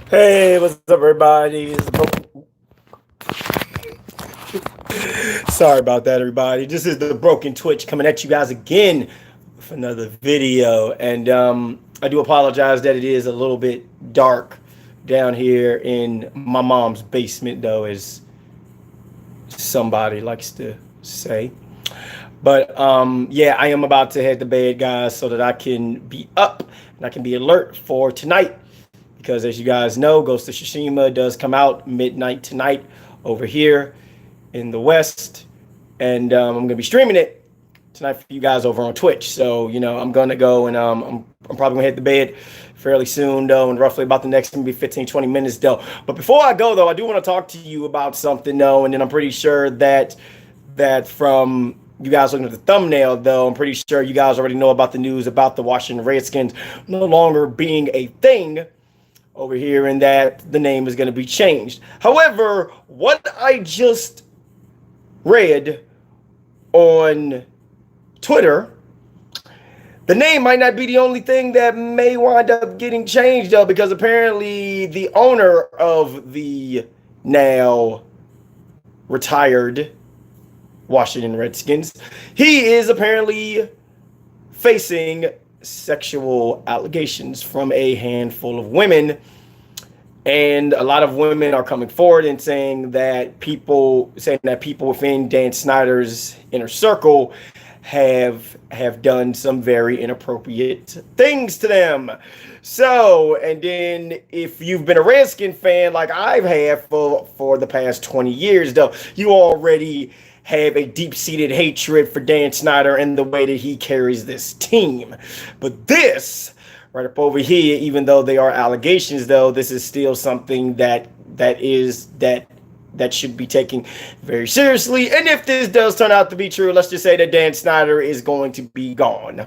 Hey, what's up, everybody? Sorry about that, everybody. This is the Broken Twitch coming at you guys again with another video. And I do apologize that it is a little bit dark down here in my mom's basement, though, as somebody likes to say. But yeah, I am about to head to bed, guys, so that I can be up and I can be alert for tonight. Because as you guys know, Ghost of Tsushima does come out midnight tonight over here in the West. And I'm going to be streaming it tonight for you guys over on Twitch. So, I'm going to go and I'm probably going to hit the bed fairly soon, though, in roughly about the next maybe 15, 20 minutes, though. But before I go, though, I do want to talk to you about something, though. And then I'm pretty sure that from you guys looking at the thumbnail, though, I'm pretty sure you guys already know about the news about the Washington Redskins no longer being a thing over here, and that the name is going to be changed. However, what I just read on Twitter, the name might not be the only thing that may wind up getting changed, though, because apparently the owner of the now retired Washington Redskins, he is apparently facing sexual allegations from a handful of women. And a lot of women are coming forward and saying that people within Dan Snyder's inner circle have done some very inappropriate things to them. So, and then if you've been a Redskin fan like I've had for the past 20 years, though, you already have a deep-seated hatred for Dan Snyder and the way that he carries this team. But this right up over here, even though they are allegations, though, this is still something that should be taken very seriously. And if this does turn out to be true, let's just say that Dan Snyder is going to be gone.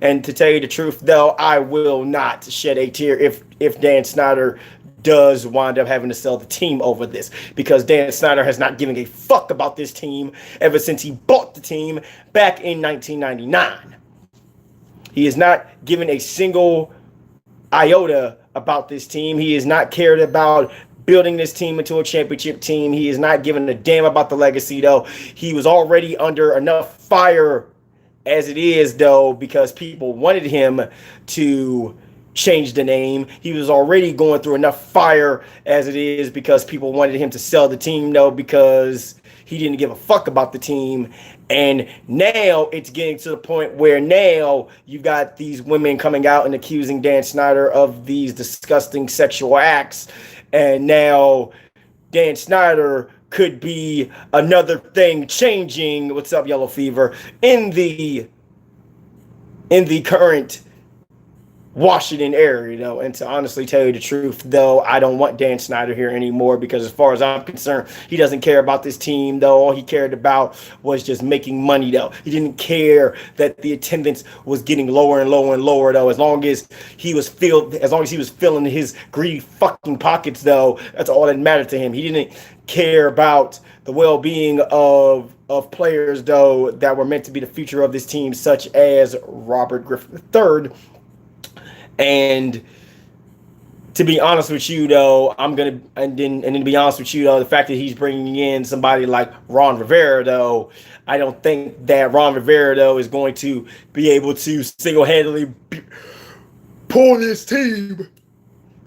And to tell you the truth, though, I will not shed a tear if Dan Snyder does wind up having to sell the team over this, because Dan Snyder has not given a fuck about this team ever since he bought the team back in 1999. He has not given a single iota about this team. He has not cared about building this team into a championship team. He has not given a damn about the legacy, though. He was already under enough fire as it is, though, because people wanted him to change the name. He was already going through enough fire as it is because people wanted him to sell the team, though, because he didn't give a fuck about the team. And now it's getting to the point where now you've got these women coming out and accusing Dan Snyder of these disgusting sexual acts. And now Dan Snyder could be another thing changing. What's up, Yellow Fever? In the current Washington area, and to honestly tell you the truth, though, I don't want Dan Snyder here anymore, because as far as I'm concerned, he doesn't care about this team, though. All he cared about was just making money, though. He didn't care that the attendance was getting lower and lower and lower, though. As long as he was filling his greedy fucking pockets, though, that's all that mattered to him. He didn't care about the well-being of players, though, that were meant to be the future of this team, such as Robert Griffin III. And to be honest with you, though, and then to be honest with you, though, the fact that he's bringing in somebody like Ron Rivera, though, I don't think that Ron Rivera, though, is going to be able to single-handedly pull this team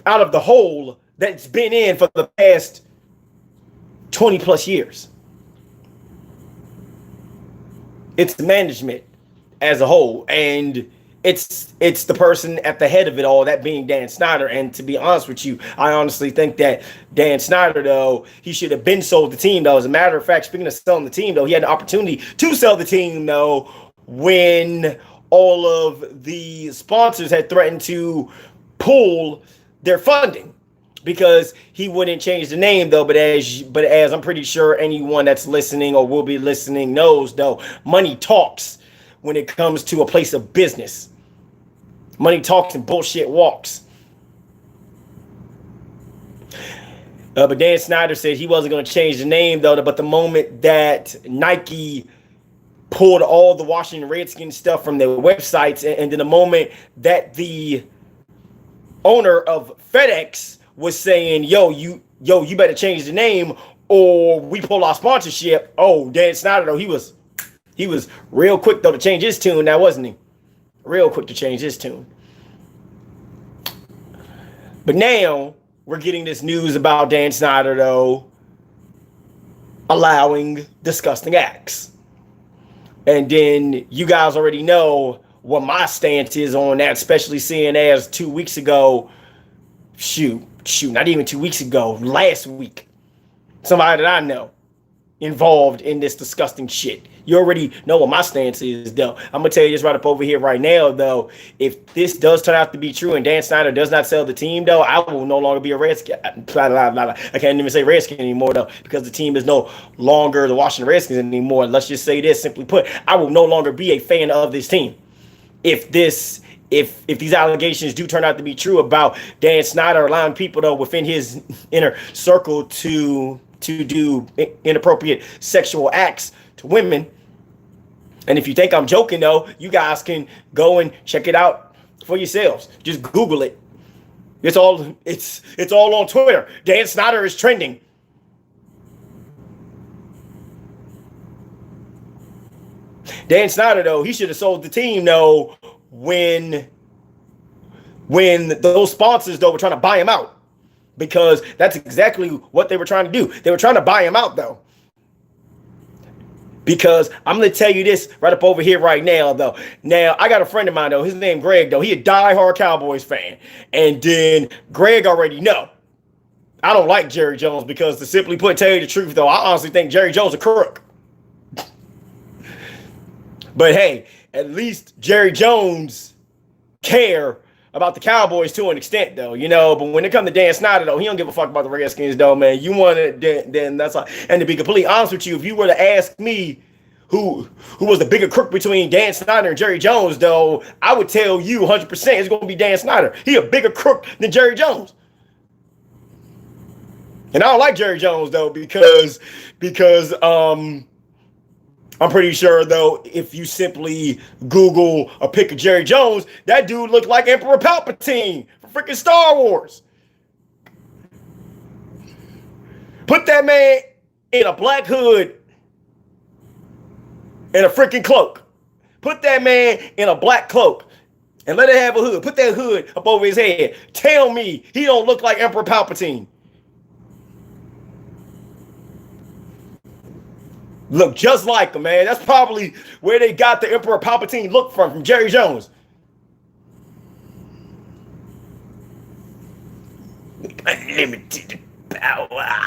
out of the hole that's been in for the past 20 plus years. It's the management as a whole, and it's the person at the head of it all, that being Dan Snyder. And to be honest with you, I honestly think that Dan Snyder, though, he should have been sold the team, though. As a matter of fact, speaking of selling the team, though, he had an opportunity to sell the team, though, when all of the sponsors had threatened to pull their funding, because he wouldn't change the name, though. But as I'm pretty sure anyone that's listening or will be listening knows, though, money talks when it comes to a place of business. Money talks and bullshit walks. But Dan Snyder said he wasn't going to change the name, though. But the moment that Nike pulled all the Washington Redskins stuff from their websites, and then the moment that the owner of FedEx was saying, you better change the name or we pull our sponsorship. Oh, Dan Snyder though, he was real quick though to change his tune now, wasn't he? Real quick to change his tune. But now we're getting this news about Dan Snyder though allowing disgusting acts. And then you guys already know what my stance is on that, especially seeing as 2 weeks ago, not even 2 weeks ago, last week, somebody that I know involved in this disgusting shit. You already know what my stance is, though. I'm going to tell you this right up over here right now, though. If this does turn out to be true and Dan Snyder does not sell the team, though, I will no longer be a Redskin. I can't even say Redskin anymore, though, because the team is no longer the Washington Redskins anymore. Let's just say this, simply put, I will no longer be a fan of this team. If these allegations do turn out to be true about Dan Snyder allowing people, though, within his inner circle to do inappropriate sexual acts to women. And if you think I'm joking, though, you guys can go and check it out for yourselves. Just Google it. It's all on Twitter. Dan Snyder is trending. Dan Snyder, though, he should have sold the team, though, when those sponsors, though, were trying to buy him out. Because that's exactly what they were trying to do. They were trying to buy him out, though. Because I'm going to tell you this right up over here right now, though. Now, I got a friend of mine, though. His name Greg, though. He a diehard Cowboys fan. And then Greg already know. I don't like Jerry Jones because, to simply put, tell you the truth, though, I honestly think Jerry Jones a crook. But, hey, at least Jerry Jones care about the Cowboys to an extent, though, you know. But when it comes to Dan Snyder, though, he don't give a fuck about the Redskins, though, man. You want it, then that's all. And to be completely honest with you, if you were to ask me who was the bigger crook between Dan Snyder and Jerry Jones, though, I would tell you 100% it's going to be Dan Snyder. He a bigger crook than Jerry Jones. And I don't like Jerry Jones, though, because I'm pretty sure, though, if you simply Google a pic of Jerry Jones, that dude looked like Emperor Palpatine from freaking Star Wars. Put that man in a black hood and a freaking cloak. Put that man in a black cloak and let it have a hood. Put that hood up over his head. Tell me he don't look like Emperor Palpatine. Look just like him, man. That's probably where they got the Emperor Palpatine look from Jerry Jones. Unlimited power.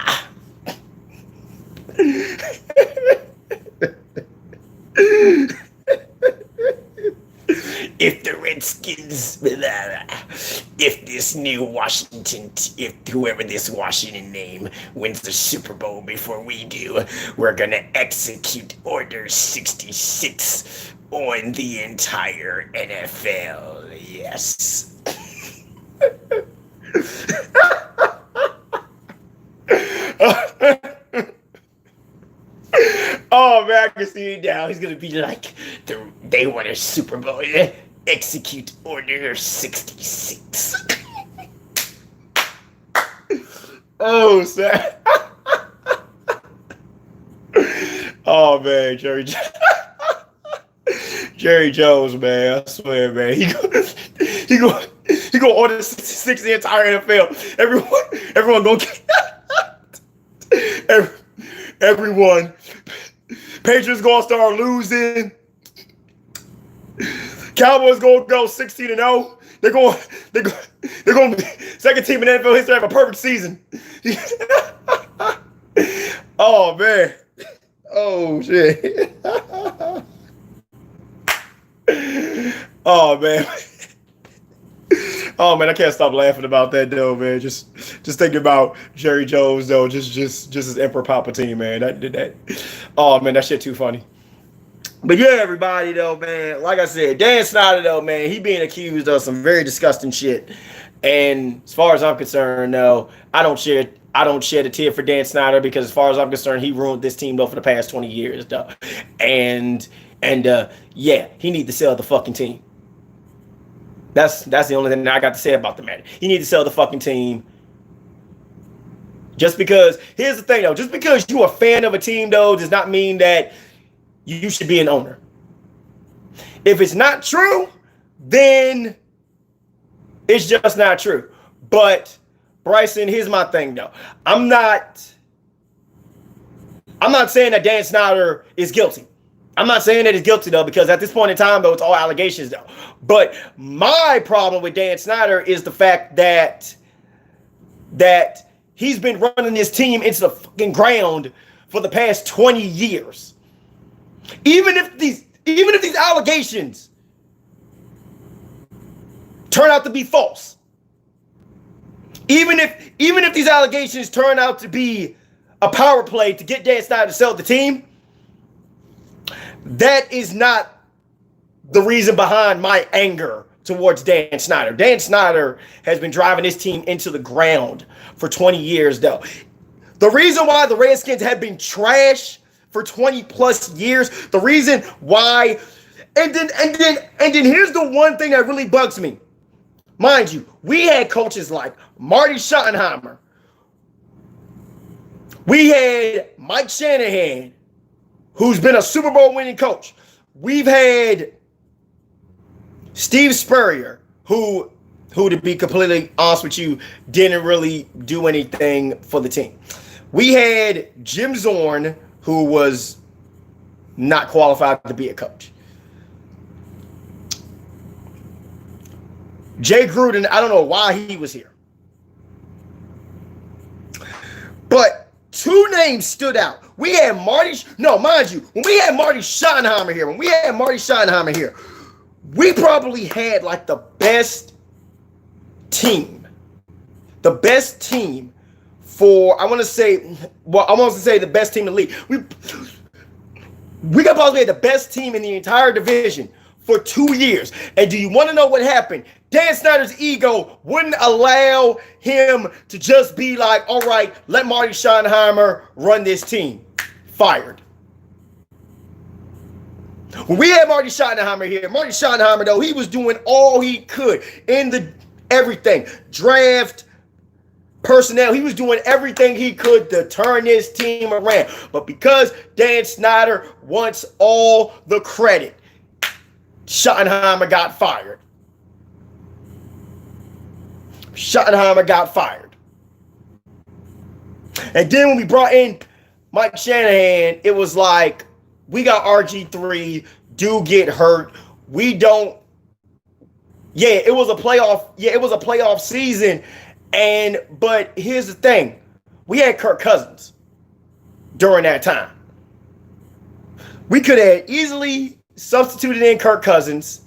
If the Redskins, if this new Washington, if whoever this Washington name wins the Super Bowl before we do, we're gonna execute Order 66 on the entire NFL. Yes. Oh man, I can see it now. He's gonna be like, they won a Super Bowl. Execute Order 66. Oh, sad. Oh man, Jerry Jones, man. I swear, man. He go order 66 the entire NFL. Everyone gonna get everyone. Patriots gonna start losing. Cowboys gonna go 16-0. They're going to be second team in NFL history to have a perfect season. Oh man. Oh shit. Oh man. Oh man, I can't stop laughing about that though, man. Just thinking about Jerry Jones though, just as Emperor Palpatine, man. That. Oh man, that shit too funny. But yeah, everybody though, man. Like I said, Dan Snyder though, man, he being accused of some very disgusting shit. And as far as I'm concerned, though, I don't shed a tear for Dan Snyder because as far as I'm concerned, he ruined this team though for the past 20 years, though. And yeah, he need to sell the fucking team. That's the only thing that I got to say about the matter. He need to sell the fucking team Just because, here's the thing though, just because you're a fan of a team though does not mean that you should be an owner. If it's not true, then it's just not true. But Bryson, here's my thing though. I'm not saying that Dan Snyder is guilty. I'm not saying that he's guilty though, because at this point in time though, it's all allegations though. But my problem with Dan Snyder is the fact that he's been running this team into the fucking ground for the past 20 years. Even if these allegations turn out to be false, even if these allegations turn out to be a power play to get Dan Snyder to sell the team, that is not the reason behind my anger towards Dan Snyder. Dan Snyder has been driving his team into the ground for 20 years, though. The reason why the Redskins have been trash for 20 plus years, the reason why, and then here's the one thing that really bugs me. Mind you, we had coaches like Marty Schottenheimer. We had Mike Shanahan, who's been a Super Bowl winning coach. We've had Steve Spurrier, who to be completely honest with you, didn't really do anything for the team. We had Jim Zorn, who was not qualified to be a coach. Jay Gruden, I don't know why he was here. But two names stood out. We had mind you, when we had Marty Schottenheimer here, we probably had like the best team for, I want to say the best team in the league. We got possibly had the best team in the entire division for 2 years. And do you want to know what happened? Dan Snyder's ego wouldn't allow him to just be like, all right, let Marty Schottenheimer run this team. Fired. When we had Marty Schottenheimer here, Marty Schottenheimer, though, he was doing all he could in everything. Draft, personnel, he was doing everything he could to turn this team around. But because Dan Snyder wants all the credit, Schottenheimer got fired. And then when we brought in Mike Shanahan, it was like, we got RG3, do get hurt. We don't. Yeah, it was a playoff season. But here's the thing. We had Kirk Cousins during that time. We could have easily substituted in Kirk Cousins.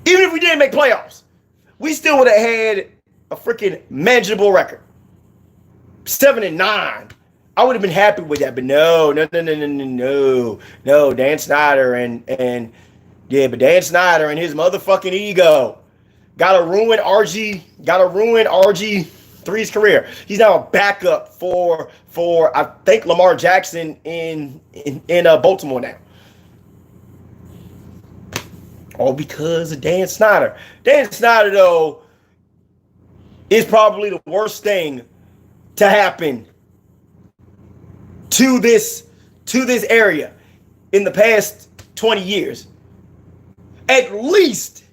Even if we didn't make playoffs, we still would have had a freaking manageable record. 7-9. I would have been happy with that, but no. Dan Snyder and Dan Snyder and his motherfucking ego gotta ruin RG3's career. He's now a backup for I think Lamar Jackson in Baltimore now. All because of Dan Snyder. Dan Snyder, though, is probably the worst thing to happen to this area in the past 20 years. At least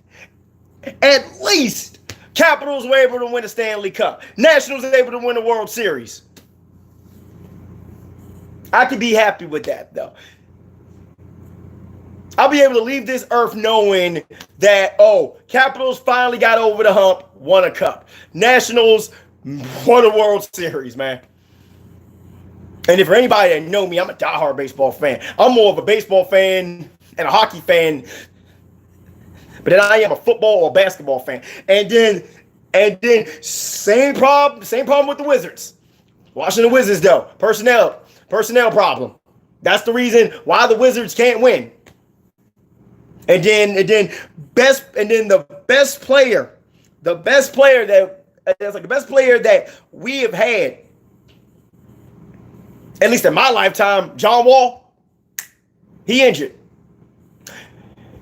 Capitals were able to win a Stanley Cup. Nationals were able to win a World Series. I could be happy with that, though. I'll be able to leave this earth knowing that, Capitals finally got over the hump, won a cup. Nationals won a World Series, man. And if for anybody that know me, I'm a diehard baseball fan. I'm more of a baseball fan and a hockey fan, but then I am a football or basketball fan. And then same problem with the Wizards. Washington Wizards, though, personnel problem. That's the reason why the Wizards can't win. And then the best player that we have had, at least in my lifetime, John Wall, he injured.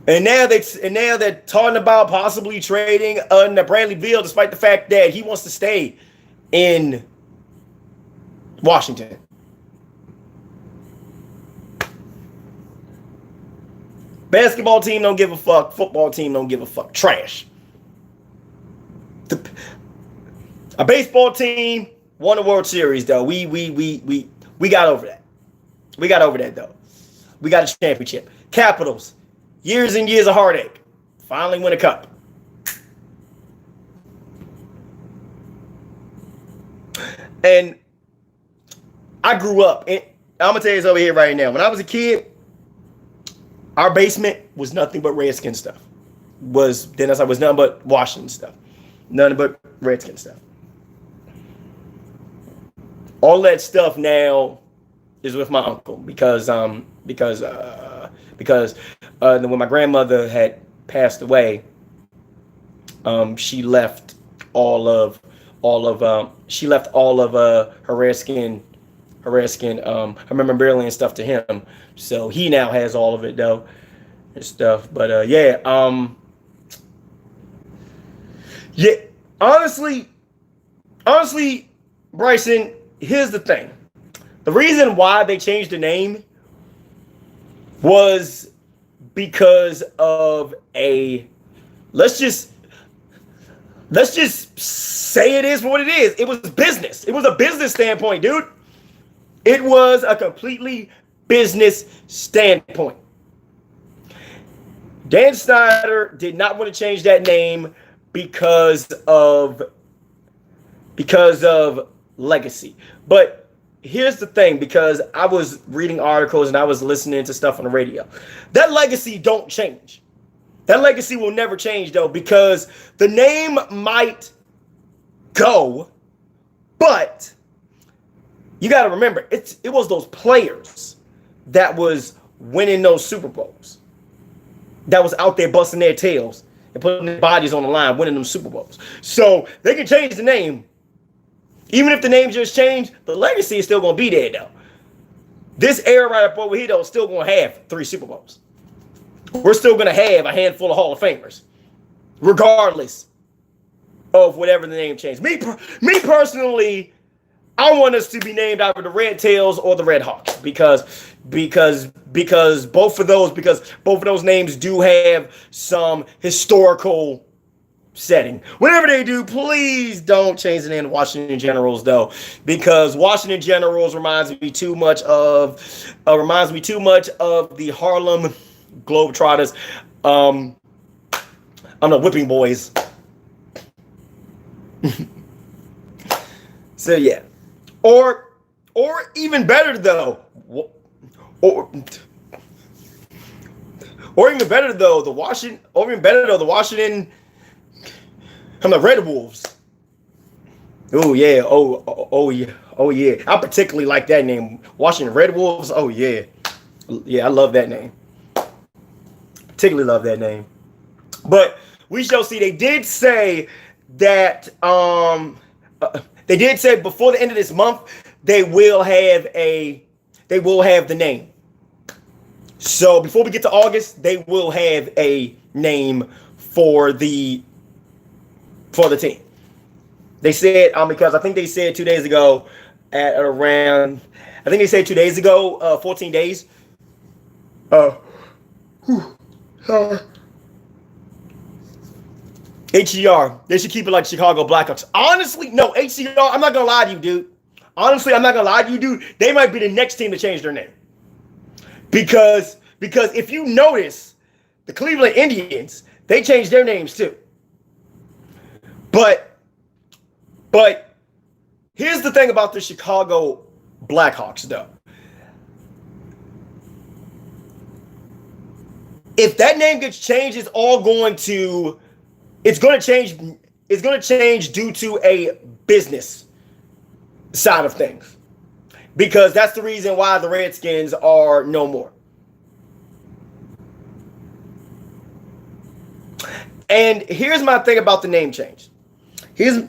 And now they're talking about possibly trading Bradley Beal, despite the fact that he wants to stay in Washington. Basketball team don't give a fuck. Football team don't give a fuck. Trash. A baseball team won the World Series though. We got over that. We got over that though. We got a championship. Capitals, years and years of heartache. Finally win a cup. And I grew up, and I'm gonna tell you this over here right now. When I was a kid, our basement was nothing but Redskin stuff. Was nothing but Washington stuff. Nothing but Redskin stuff. All that stuff now is with my uncle because when my grandmother had passed away, she left all of her Redskin her memorabilia and stuff to him. So he now has all of it though and stuff. But yeah, honestly, Bryson, here's the thing. The reason why they changed the name was because of let's just say it is for what it is. It was business. It was a business standpoint, dude. It was a completely business standpoint. Dan Snyder did not want to change that name because of legacy. But here's the thing, because I was reading articles and I was listening to stuff on the radio. That legacy don't change. That legacy will never change though, because the name might go, but you got to remember, it was those players that was winning those Super Bowls, that was out there busting their tails and putting their bodies on the line, winning them Super Bowls. So they can change the name. Even if the name just changed, the legacy is still going to be there, though. This era right up over here, though, is still going to have 3 Super Bowls. We're still going to have a handful of Hall of Famers, regardless of whatever the name changed. Me personally, I want us to be named either the Red Tails or the Red Hawks because both of those names do have some historical setting. Whatever they do, please don't change the name of Washington Generals though, because Washington Generals reminds me too much of the Harlem Globetrotters. I'm the Whipping Boys. So yeah. Or even better though, the Washington. I'm the Red Wolves. Oh yeah, oh yeah. I particularly like that name, Washington Red Wolves. Oh yeah, I love that name. Particularly love that name. But we shall see. They did say that they did say before the end of this month they will have the name. So before we get to August, they will have a name for the team. They said because I think they said 2 days ago 14 days. HCR, they should keep it like Chicago Blackhawks. Honestly, no, HCR, I'm not going to lie to you, dude. Honestly, I'm not going to lie to you, dude. They might be the next team to change their name. Because if you notice, the Cleveland Indians, they changed their names too. But here's the thing about the Chicago Blackhawks, though. If that name gets changed, it's going to change due to a business side of things. Because that's the reason why the Redskins are no more. And here's my thing about the name change. Here's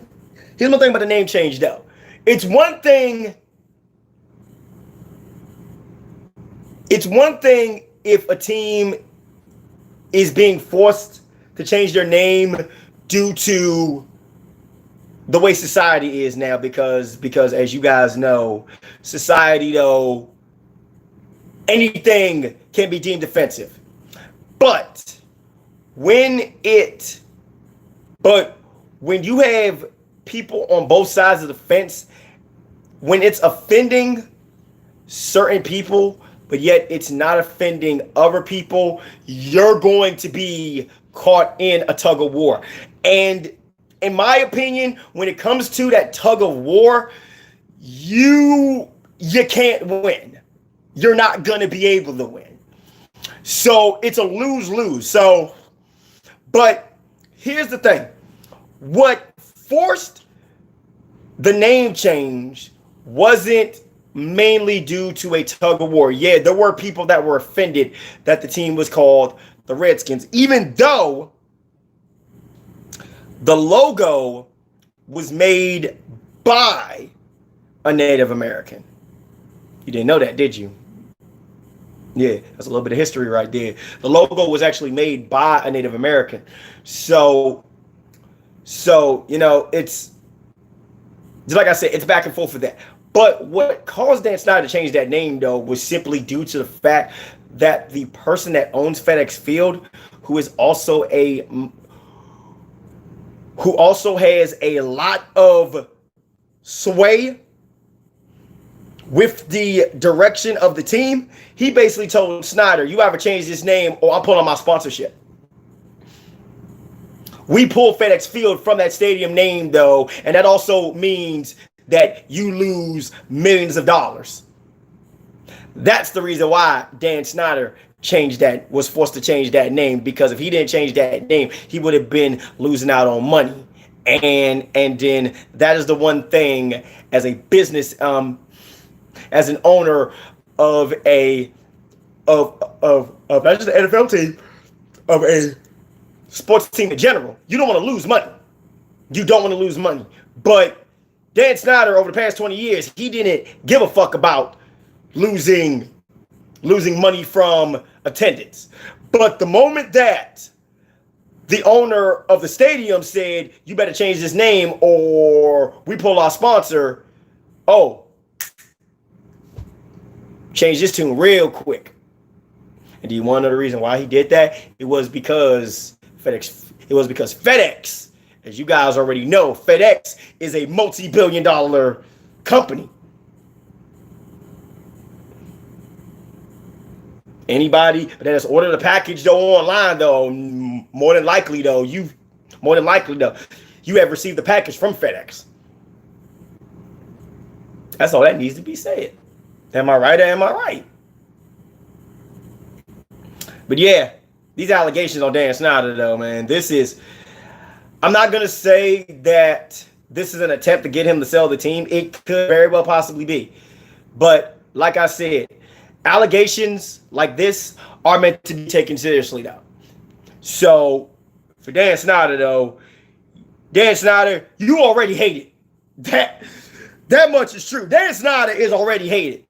my thing about the name change, though. It's one thing if a team is being forced to change their name due to the way society is now, because as you guys know, society though, anything can be deemed offensive. But when you have people on both sides of the fence, when it's offending certain people, but yet it's not offending other people, you're going to be caught in a tug of war. And in my opinion, when it comes to that tug of war, you can't win. You're not going to be able to win. So it's a lose-lose. So, but here's the thing. What forced the name change wasn't mainly due to a tug of war. Yeah, there were people that were offended that the team was called the Redskins, even though the logo was made by a Native American. You didn't know that, did you? Yeah, that's a little bit of history right there. The logo was actually made by a Native American. So you know, it's just like I said, it's back and forth for that. But what caused Dan Snyder to change that name, though, was simply due to the fact that the person that owns FedEx Field, who also has a lot of sway with the direction of the team, he basically told Snyder, you either change this name or I'm pulling my sponsorship. We pull FedEx Field from that stadium name, though, and that also means that you lose millions of dollars. That's the reason why Dan Snyder was forced to change that name, because if he didn't change that name, he would have been losing out on money. And then that is the one thing as a business, as an owner of not just an NFL team, of a sports team in general, you don't want to lose money. You don't want to lose money. But Dan Snyder, over the past 20 years, he didn't give a fuck about losing money from attendance. But the moment that the owner of the stadium said, you better change this name or we pull our sponsor, change this tune real quick. And do you want to know the reason why he did that? It was because FedEx, as you guys already know, FedEx is a multi-billion-dollar company. Anybody that has ordered a package though online though, more than likely though, you have received the package from FedEx. That's all that needs to be said. Am I right or am I right? But yeah, these allegations on Dan Snyder though, man, I'm not going to say that this is an attempt to get him to sell the team. It could very well possibly be. But like I said, allegations like this are meant to be taken seriously though. So for Dan Snyder though, Dan Snyder, you already hate it. That much is true. Dan Snyder is already hated.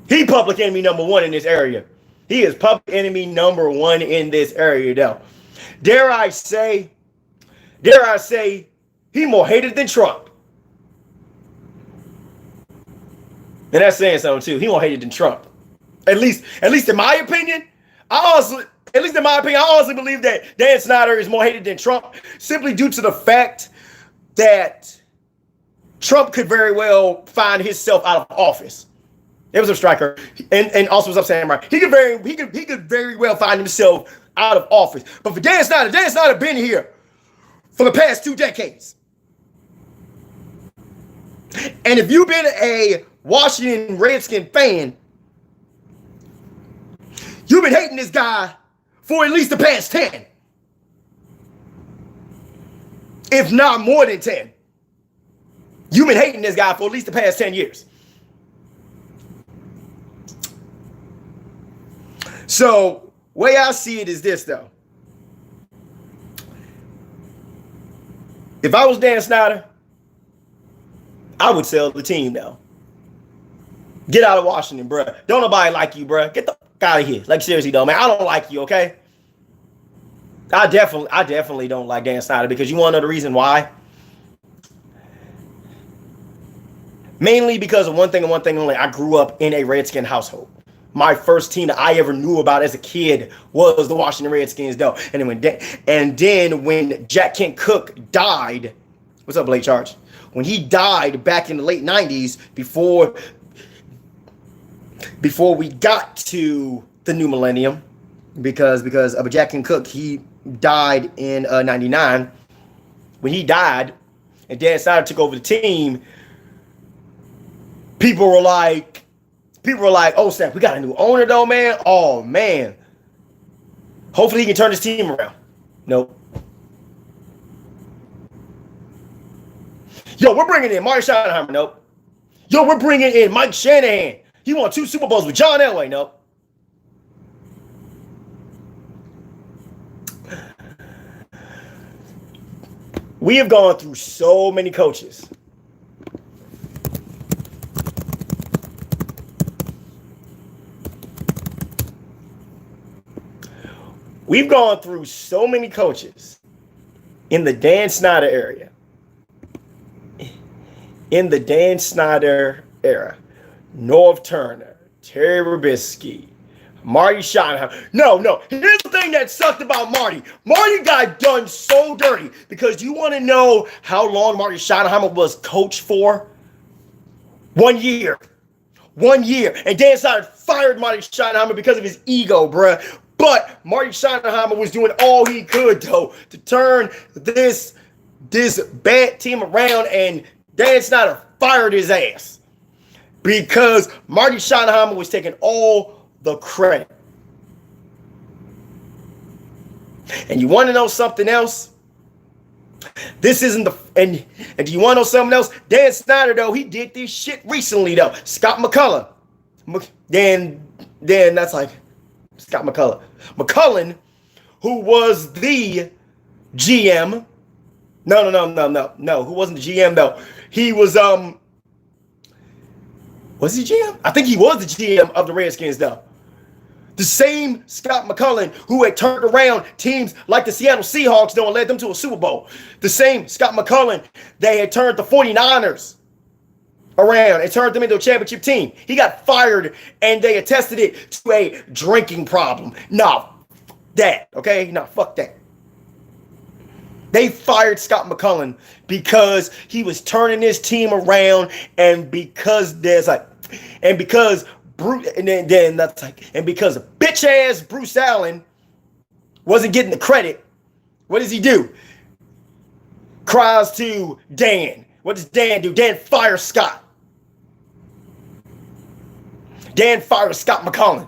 He public enemy number one in this area. He is public enemy number one in this area though. Dare I say, he more hated than Trump. And that's saying something too. He more hated than Trump. At least in my opinion, I honestly believe that Dan Snyder is more hated than Trump, simply due to the fact that Trump could very well find himself out of office. It was a striker, and also was up samurai. He could very well find himself out of office. But for Dan Snyder been here for the past 2 decades. And if you've been a Washington Redskin fan, you've been hating this guy for at least the past 10. If not more than 10. You've been hating this guy for at least the past 10 years. So, way I see it is this, though. If I was Dan Snyder, I would sell the team now. Get out of Washington, bruh. Don't nobody like you, bruh. Get the fuck out of here. Like, seriously, though, man. I don't like you, okay? I definitely don't like Dan Snyder, because you want to know the reason why? Mainly because of one thing and one thing only. I grew up in a Redskin household. My first team that I ever knew about as a kid was the Washington Redskins, though. And then when Jack Kent Cooke died, what's up, Blake Charge? When he died back in the late '90s, before we got to the new millennium, because of Jack Kent Cooke, he died in '99. When he died, and Dan Snyder took over the team, people were like, oh snap, we got a new owner though, man. Oh man, hopefully he can turn his team around. Nope. Yo, we're bringing in Marty Schottenheimer. Nope. Yo, we're bringing in Mike Shanahan. He won 2 Super Bowls with John Elway. Nope. We have gone through so many coaches. We've gone through so many coaches in the Dan Snyder area. In the Dan Snyder era. Norv Turner, Terry Robisky, Marty Schottenheimer. No. Here's the thing that sucked about Marty. Marty got done so dirty because you want to know how long Marty Schottenheimer was coach for? 1 year. 1 year. And Dan Snyder fired Marty Schottenheimer because of his ego, bruh. But Marty Schottenheimer was doing all he could, though, to turn this bad team around, and Dan Snyder fired his ass because Marty Schottenheimer was taking all the credit. And you want to know something else? This isn't the and do you want to know something else? Dan Snyder, though, he did this shit recently, though. Scott McCullough. Then that's like Scott McCullough. McCullen, who was the GM. No. Who wasn't the GM though? He was was he GM? I think he was the GM of the Redskins though. The same Scott McCullen who had turned around teams like the Seattle Seahawks though and led them to a Super Bowl. The same Scott McCullen that had turned the 49ers around and turned them into a championship team. He got fired and they attested it to a drinking problem. Nah, that, okay? Nah, fuck that. They fired Scott McCullen because he was turning his team around and because because bitch ass Bruce Allen wasn't getting the credit. What does he do? Cries to Dan. What does Dan do? Dan fires Scott. Dan fires Scott McCullen.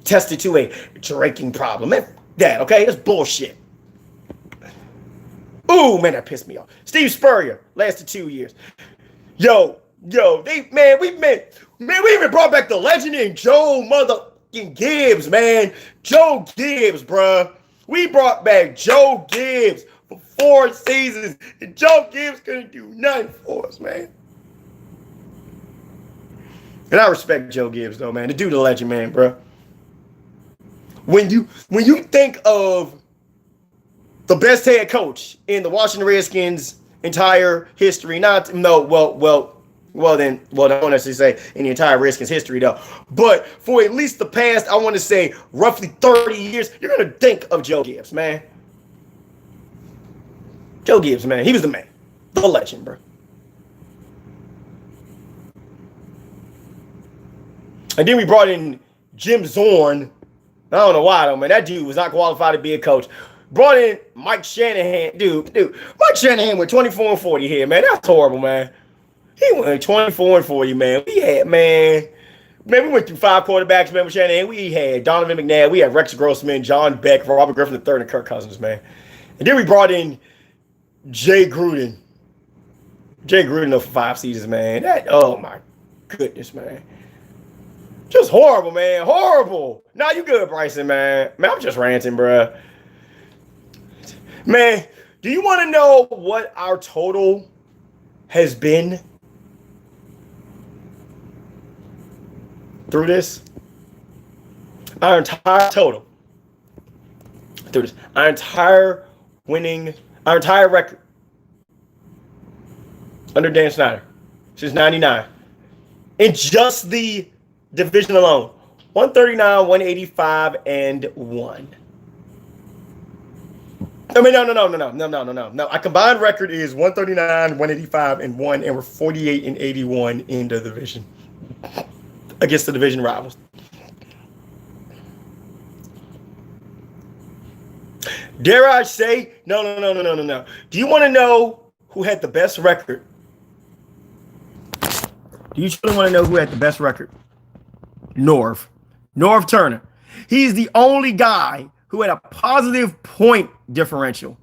Tested to a drinking problem. Man, that, okay? That's bullshit. Ooh, man, that pissed me off. Steve Spurrier lasted 2 years. We even brought back the legend in Joe motherfucking Gibbs, man. Joe Gibbs, bruh. We brought back Joe Gibbs for 4 seasons, and Joe Gibbs couldn't do nothing for us, man. And I respect Joe Gibbs, though, man. The dude, a legend, man, bruh. When you think of the best head coach in the Washington Redskins' entire history, I don't necessarily say in the entire Redskins history, though, but for at least the past, I want to say roughly 30 years, you're going to think of Joe Gibbs, man. Joe Gibbs, man. He was the man. The legend, bro. And then we brought in Jim Zorn. I don't know why, though, man. That dude was not qualified to be a coach. Brought in Mike Shanahan. Dude. Mike Shanahan went 24-40 here, man. That's horrible, man. He went 24-40, man. We went through 5 quarterbacks, man, with Shanahan. We had Donovan McNabb. We had Rex Grossman, John Beck, Robert Griffin III, and Kirk Cousins, man. And then we brought in Jay Gruden. Jay Gruden, though, for 5 seasons, man. Oh, my goodness, man. Just horrible, man. Horrible. Nah, you good, Bryson, man. Man, I'm just ranting, bruh. Man, do you want to know what our total has been through this? Our entire total through this. Our entire record under Dan Snyder. since 99. In just the division alone. 139, 185, and 1. I mean, no. Our combined record is 139, 185, and 1, and we're 48 and 81 in the division against the division rivals. Dare I say, no. Do you want to know who had the best record? Do you truly want to know who had the best record? Norv Turner. He's the only guy who had a positive point differential.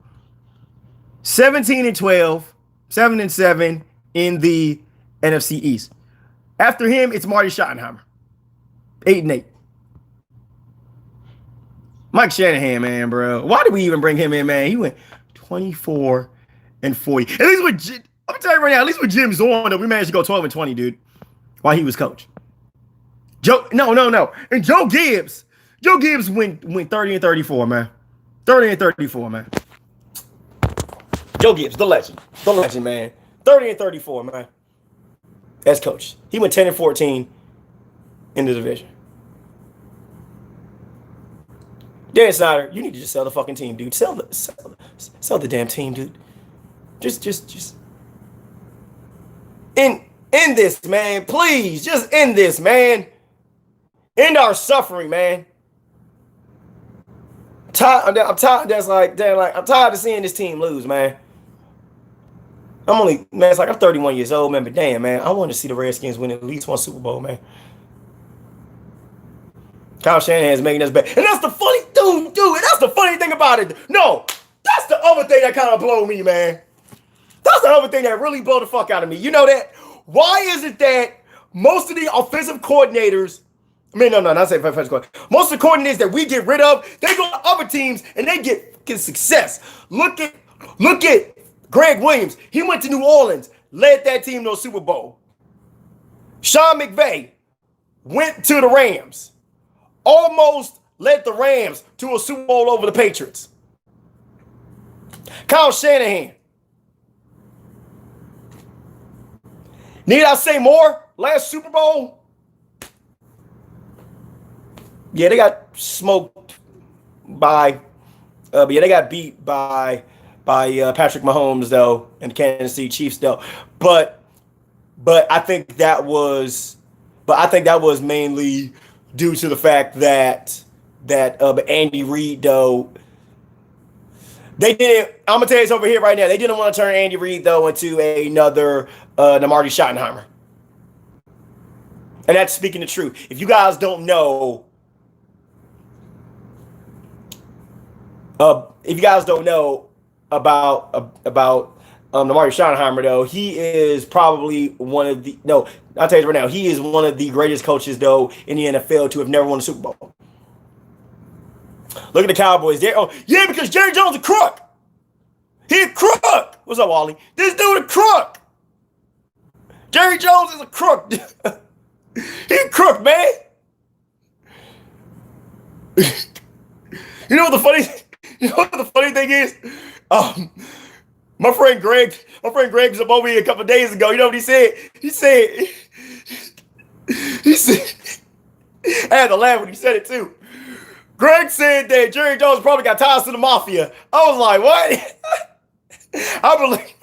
17 and 12, 7 and 7 in the NFC East. After him, it's Marty Schottenheimer. 8 and 8. Mike Shanahan, man, bro. Why did we even bring him in, man? He went 24 and 40. At least with I'm telling you right now, at least with Jim Zorn, we managed to go 12 and 20, dude, while he was coach. No. And Joe Gibbs went 30 and 34, man. 30 and 34, man. Joe Gibbs, the legend, man. 30 and 34, man. As coach. He went 10 and 14 in the division. Dan Snyder, you need to just sell the fucking team, dude. Sell the damn team, dude. Just end this, man. Please, just end this, man. End our suffering, man. I'm tired. I'm tired of seeing this team lose, man. It's like I'm 31 years old, man. But damn, man, I want to see the Redskins win at least one Super Bowl, man. Kyle Shanahan's making us bet, and that's the funny dude. That's the funny thing about it. No, that's the other thing that kind of blow me, man. That's the other thing that really blow the fuck out of me. You know that? Why is it that most of the offensive coordinators? Not say offensive coordinators. Most of the coordinators that we get rid of, they go to other teams and they get success. Look at Greg Williams. He went to New Orleans, led that team to a Super Bowl. Sean McVay went to the Rams. Almost led the Rams to a Super Bowl over the Patriots. Kyle Shanahan. Need I say more? Last Super Bowl? Yeah, they got smoked by, they got beat by Patrick Mahomes though, and the Kansas City Chiefs though. But I think that was mainly due to the fact that Andy Reid though, they didn't. I'm gonna tell you this over here right now. They didn't want to turn Andy Reid though into another Marty Schottenheimer, and that's speaking the truth. If you guys don't know, about Marty Schottenheimer though, he is probably one of the I'll tell you right now, he is one of the greatest coaches though in the NFL to have never won a Super Bowl. Look at the Cowboys there. Oh, yeah, because Jerry Jones a crook. He a crook. What's up, Wally? This dude a crook. Jerry Jones is a crook. He a crook, man. You know what the funny thing is? My friend Greg was up over here a couple of days ago. You know what he said? He said, I had to laugh when he said it too. Greg said that Jerry Jones probably got ties to the mafia. I was like, what? I believe.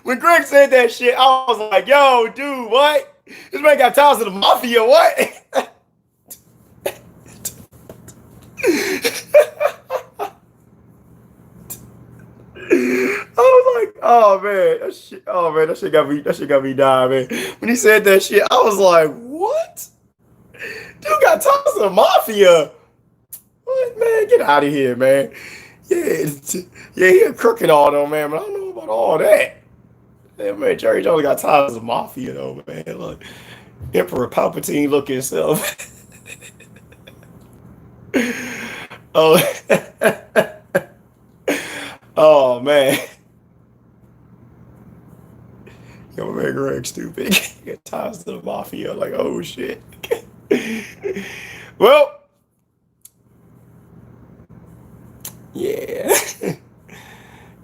When Greg said that shit, I was like, yo, dude, what? This man got ties to the mafia, what? I was like, oh man, that shit got me dying, man. When he said that shit, I was like, what? Dude got ties to the mafia. What, man? Get out of here, man. Yeah, he a crook and all though, man, but I don't know about all that. Yeah, man, Jerry Jones got ties to the mafia though, man. Look, Emperor Palpatine look himself. Oh, oh man. Yo, man, Greg stupid. He got ties to the mafia. Like, oh shit. Well, yeah.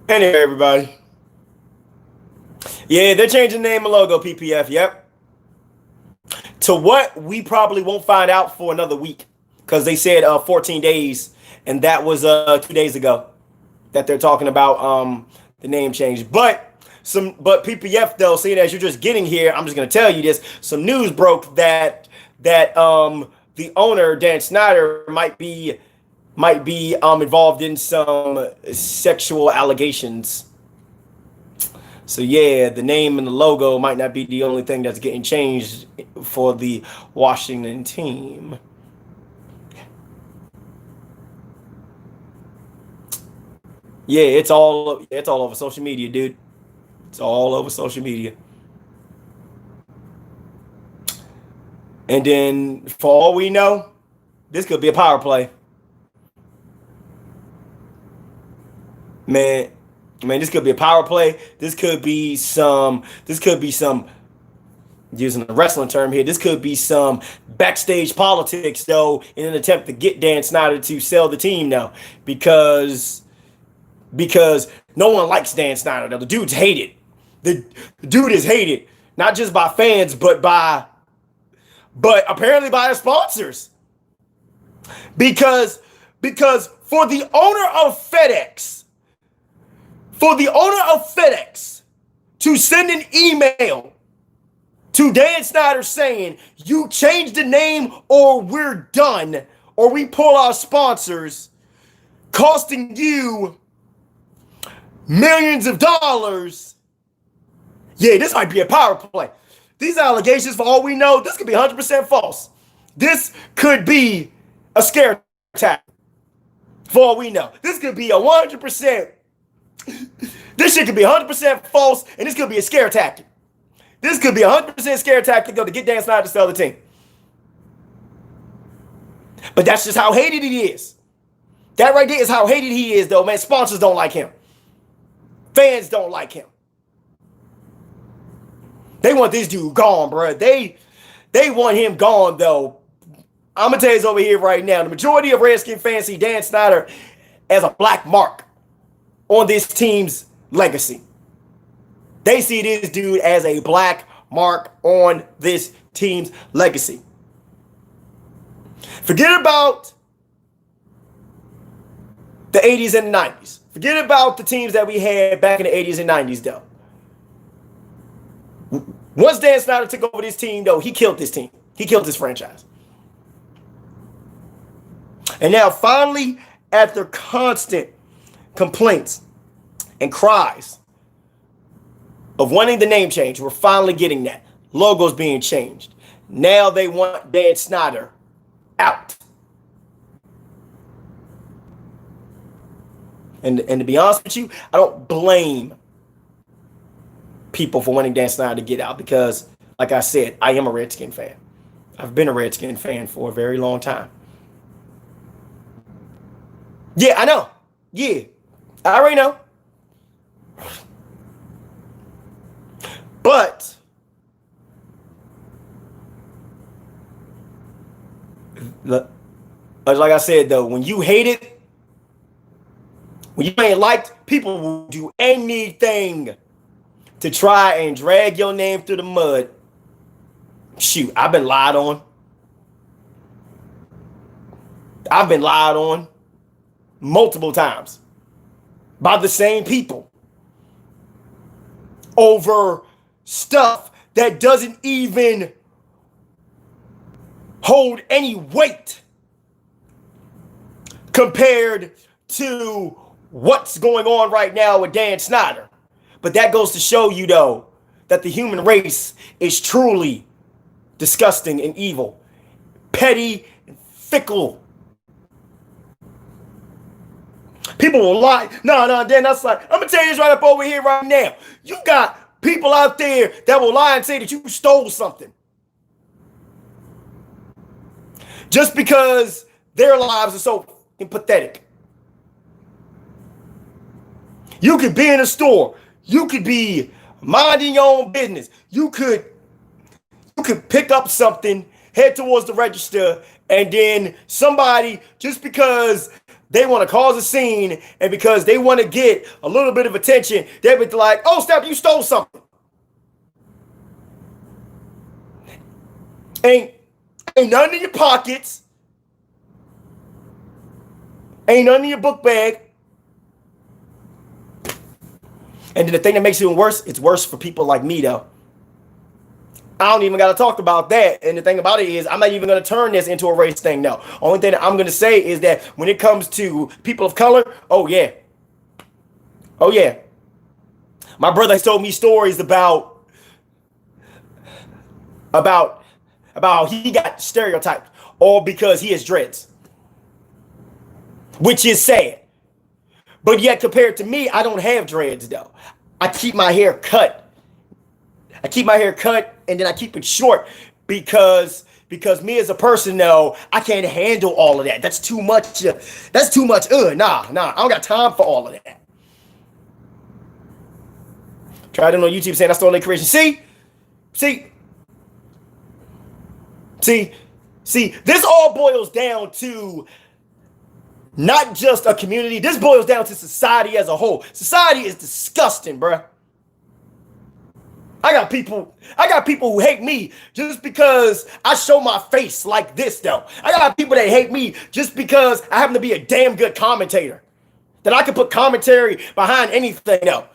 Anyway, everybody. Yeah, they're changing the name and logo, PPF. Yep. To what we probably won't find out for another week because they said 14 days, and that was 2 days ago that they're talking about the name change. But PPF though, seeing as you're just getting here, I'm just gonna tell you this. Some news broke that the owner Dan Snyder might be involved in some sexual allegations. So yeah, the name and the logo might not be the only thing that's getting changed for the Washington team. Yeah, it's all over social media, dude. It's all over social media. And then, for all we know, this could be a power play. Man, this could be a power play. This could be some using a wrestling term here. This could be some backstage politics, though, in an attempt to get Dan Snyder to sell the team now, because no one likes Dan Snyder. Though the dude's hated. The dude is hated not just by fans, but apparently by his sponsors. Because for the owner of FedEx. For the owner of FedEx to send an email to Dan Snyder saying, you change the name or we're done, or we pull our sponsors, costing you millions of dollars. Yeah, this might be a power play. These allegations, for all we know, this could be 100% false. This could be a scare tactic. For all we know, this could be a 100%. This shit could be 100% false, and this could be a scare tactic. This could be a 100% scare tactic to get Dan Snyder to sell the team. But that's just how hated he is. That right there is how hated he is, though, man. Sponsors don't like him. Fans don't like him. They want this dude gone, bro. They want him gone, though. I'm going to tell you this over here right now. The majority of Redskin fans see Dan Snyder as a black mark on this team's legacy. They see this dude as a black mark on this team's legacy. Forget about the 80s and 90s. Forget about the teams that we had back in the 80s and 90s, though. Once Dan Snyder took over this team, though, he killed this team. He killed this franchise. And now, finally, after constant complaints and cries of wanting the name change, we're finally getting that. Logo's being changed. Now they want Dan Snyder out. And to be honest with you, I don't blame people for wanting Dan Snyder to get out because, like I said, I am a Redskin fan. I've been a Redskin fan for a very long time. Yeah, I know. Yeah, I already know. But like I said, though, when you hate it, when you ain't liked, people will do anything to try and drag your name through the mud. Shoot, I've been lied on. I've been lied on multiple times by the same people over stuff that doesn't even hold any weight compared to what's going on right now with Dan Snyder. But that goes to show you, though, that the human race is truly disgusting and evil, petty and fickle. People will lie. No, Dan, that's like, I'm going to tell you this right up over here right now. You got people out there that will lie and say that you stole something. Just because their lives are so pathetic. You could be in a store. You could be minding your own business. You could pick up something, head towards the register, and then somebody, just because they want to cause a scene and because they want to get a little bit of attention, they would be like, oh, snap, you stole something. Ain't none in your pockets. Ain't none in your book bag. And then the thing that makes it even worse, it's worse for people like me, though. I don't even got to talk about that. And the thing about it is, I'm not even going to turn this into a race thing. No. Only thing that I'm going to say is that when it comes to people of color, oh, yeah. Oh, yeah. My brother has told me stories about how he got stereotyped all because he has dreads, which is sad. But yet, compared to me, I don't have dreads, though. I keep my hair cut. And then I keep it short because me as a person, though, I can't handle all of that. That's too much. Nah. I don't got time for all of that. Tried it on YouTube saying I stole their creation. See, this all boils down to not just a community. This boils down to society as a whole. Society is disgusting, bruh. I got people who hate me just because I show my face like this, though. I got people that hate me just because I happen to be a damn good commentator. That I can put commentary behind anything, though.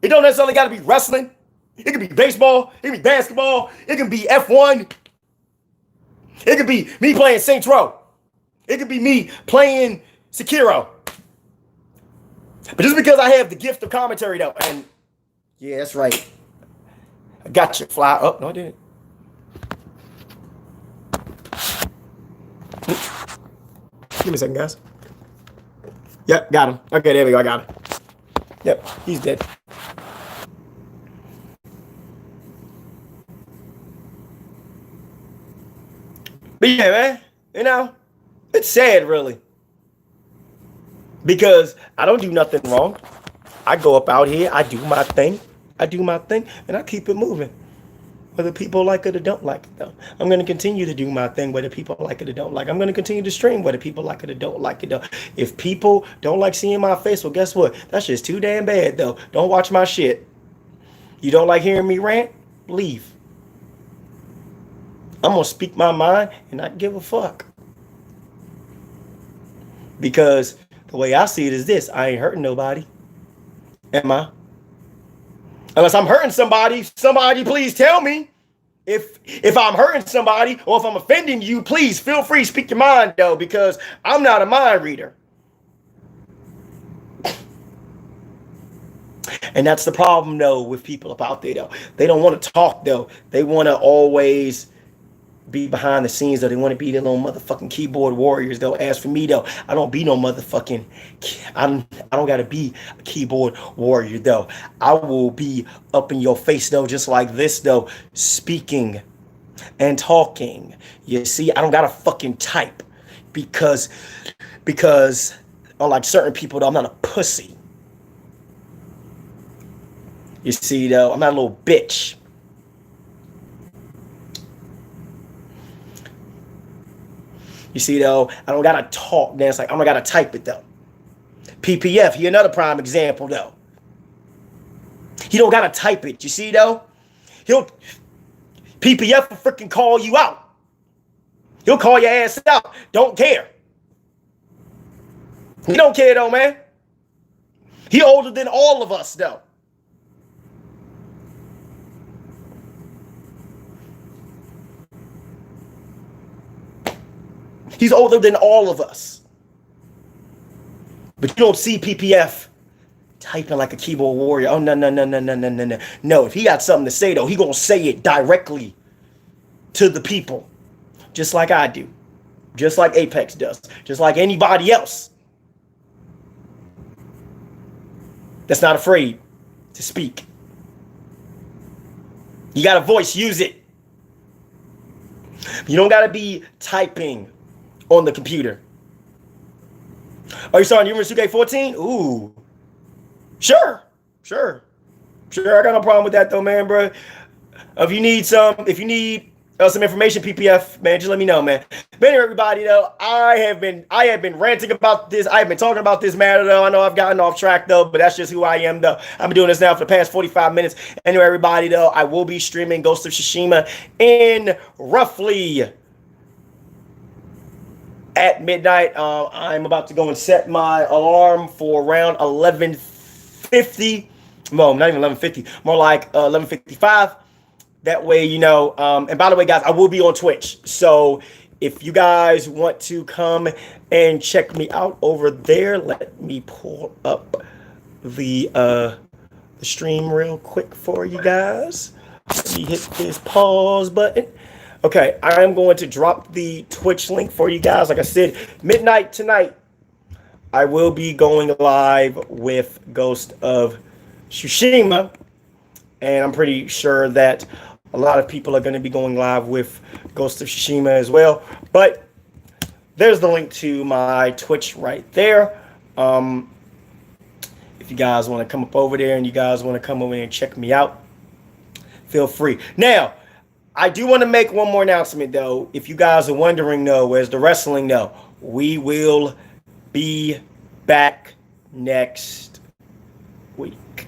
It don't necessarily got to be wrestling. It can be baseball. It can be basketball. It can be F1. It could be me playing Saints Row. It could be me playing Sekiro. But just because I have the gift of commentary, though, and yeah, that's right. I got you, fly. Oh, no, I didn't. Give me a second, guys. Yep, got him. Okay, there we go. I got him. Yep, he's dead. But yeah, man, you know, it's sad, really. Because I don't do nothing wrong. I go up out here, I do my thing, and I keep it moving. Whether people like it or don't like it, though. I'm going to continue to do my thing whether people like it or don't like it. I'm going to continue to stream whether people like it or don't like it, though. If people don't like seeing my face, well, guess what? That's just too damn bad, though. Don't watch my shit. You don't like hearing me rant? Leave. I'm going to speak my mind and not give a fuck. Because the way I see it is this. I ain't hurting nobody. Am I? Unless I'm hurting somebody please tell me. If I'm hurting somebody or if I'm offending you, please feel free to speak your mind, though, because I'm not a mind reader. And that's the problem, though, with people up out there, though. They don't want to talk, though. They want to always be behind the scenes, though. They want to be the little motherfucking keyboard warriors, though. As for me, though, I don't be no motherfucking, I don't gotta be a keyboard warrior, though. I will be up in your face, though, just like this, though, speaking and talking. You see, I don't gotta fucking type because unlike certain people, though, I'm not a pussy. You see, though, I'm not a little bitch. You see, though, I don't gotta talk. Then it's like I don't gotta type it, though. PPF, he another prime example, though. He don't gotta type it. You see, though, PPF will freaking call you out. He'll call your ass out. Don't care. He don't care, though, man. He older than all of us, though. He's older than all of us. But you don't see PPF typing like a keyboard warrior. Oh, no. No, if he got something to say, though, he gonna say it directly to the people. Just like I do. Just like Apex does. Just like anybody else that's not afraid to speak. You got a voice, use it. You don't got to be typing on the computer. Are you starting Universe 2K14? Ooh. Sure. I got no problem with that, though, man, bro. If you need some information, PPF, man, just let me know, man. But anyway, everybody, though, I have been ranting about this. I have been talking about this matter, though. I know I've gotten off track, though, but that's just who I am, though. I've been doing this now for the past 45 minutes. Anyway, everybody, though, I will be streaming Ghost of Tsushima in roughly at midnight. I'm about to go and set my alarm for around 11:50. Well, not even 11:50, more like 11:55. That way, you know, and by the way, guys, I will be on Twitch. So if you guys want to come and check me out over there, let me pull up the stream real quick for you guys. Let me hit this pause button. Okay, I'm going to drop the Twitch link for you guys. Like I said, midnight tonight, I will be going live with Ghost of Tsushima. And I'm pretty sure that a lot of people are going to be going live with Ghost of Tsushima as well. But there's the link to my Twitch right there. If you guys want to come up over there and you guys want to come over and check me out, feel free. Now, I do want to make one more announcement, though. If you guys are wondering, though, where's the wrestling, though? We will be back next week.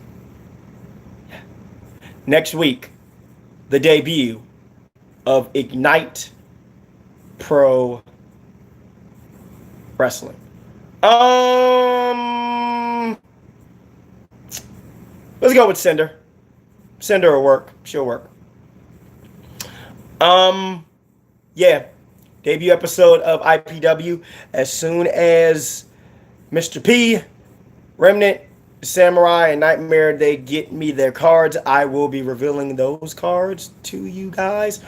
Next week, the debut of Ignite Pro Wrestling. Let's go with Cinder. Cinder will work. She'll work. Yeah. Debut episode of IPW. As soon as Mr. P, Remnant, Samurai, and Nightmare, they get me their cards, I will be revealing those cards to you guys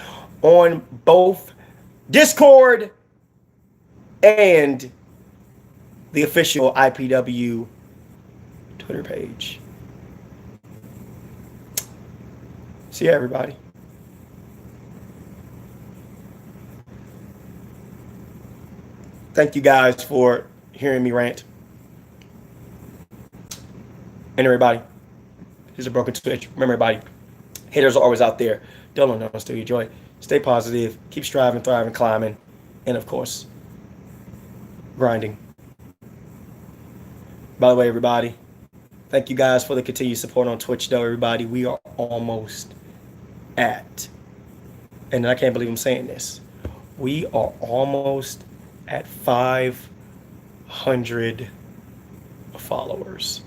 on both Discord and the official IPW Twitter page. See you, everybody. Thank you guys for hearing me rant. And everybody, here's a broken Twitch. Remember, everybody, haters are always out there. Don't know, still your joy. Stay positive. Keep striving, thriving, climbing. And, of course, grinding. By the way, everybody, thank you guys for the continued support on Twitch, though, everybody. We are almost at, and I can't believe I'm saying this, we are almost at 500 followers.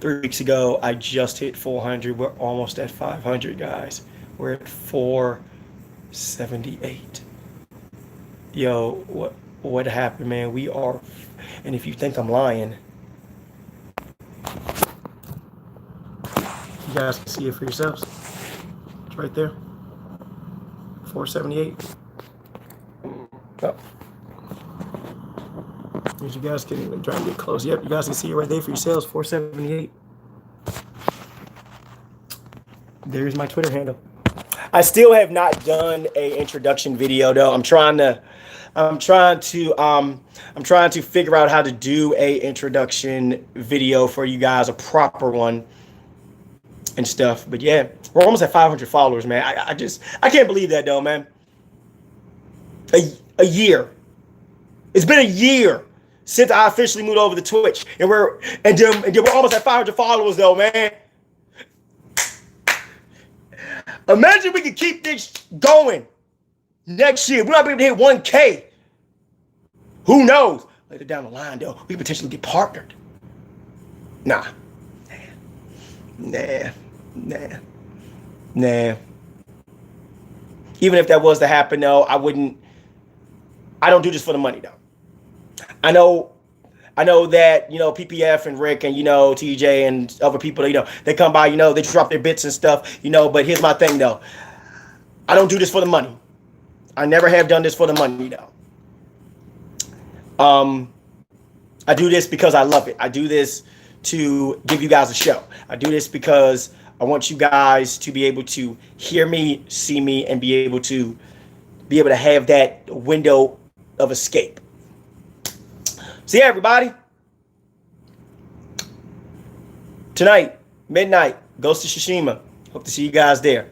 3 weeks ago, I just hit 400. We're almost at 500, guys. We're at 478. Yo, what happened, man? We are, and if you think I'm lying, you guys can see it for yourselves. It's right there. 478. Oh. As you guys can even try and get close. Yep, you guys can see it right there for yourselves. 478. There's my Twitter handle. I still have not done a introduction video, though. I'm trying to figure out how to do a introduction video for you guys, a proper one and stuff. But yeah, we're almost at 500 followers, man. I can't believe that, though, man. A year. It's been a year since I officially moved over to Twitch, and we're almost at 500 followers, though, man. Imagine we could keep this going next year. We're not able to hit 1K. Who knows? Later down the line, though, we potentially get partnered. Nah. Even if that was to happen, though, I don't do this for the money, though. I know that, PPF and Rick and, TJ and other people, they come by, they drop their bits and stuff, but here's my thing, though. I don't do this for the money. I never have done this for the money, though. I do this because I love it. I do this to give you guys a show. I do this because I want you guys to be able to hear me, see me, and be able to have that window of escape. So yeah, everybody. Tonight, midnight, Ghost of Tsushima. Hope to see you guys there.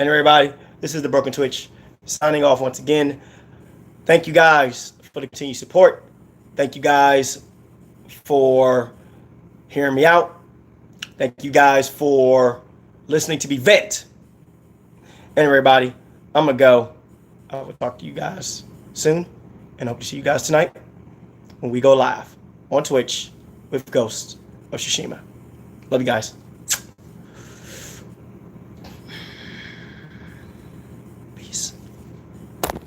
And everybody, this is the Broken Twitch signing off once again. Thank you guys for the continued support. Thank you guys for hearing me out. Thank you guys for listening to me vent. And everybody, I'm going to go. I will talk to you guys soon, and hope to see you guys tonight when we go live on Twitch with Ghost of Tsushima. Love you guys.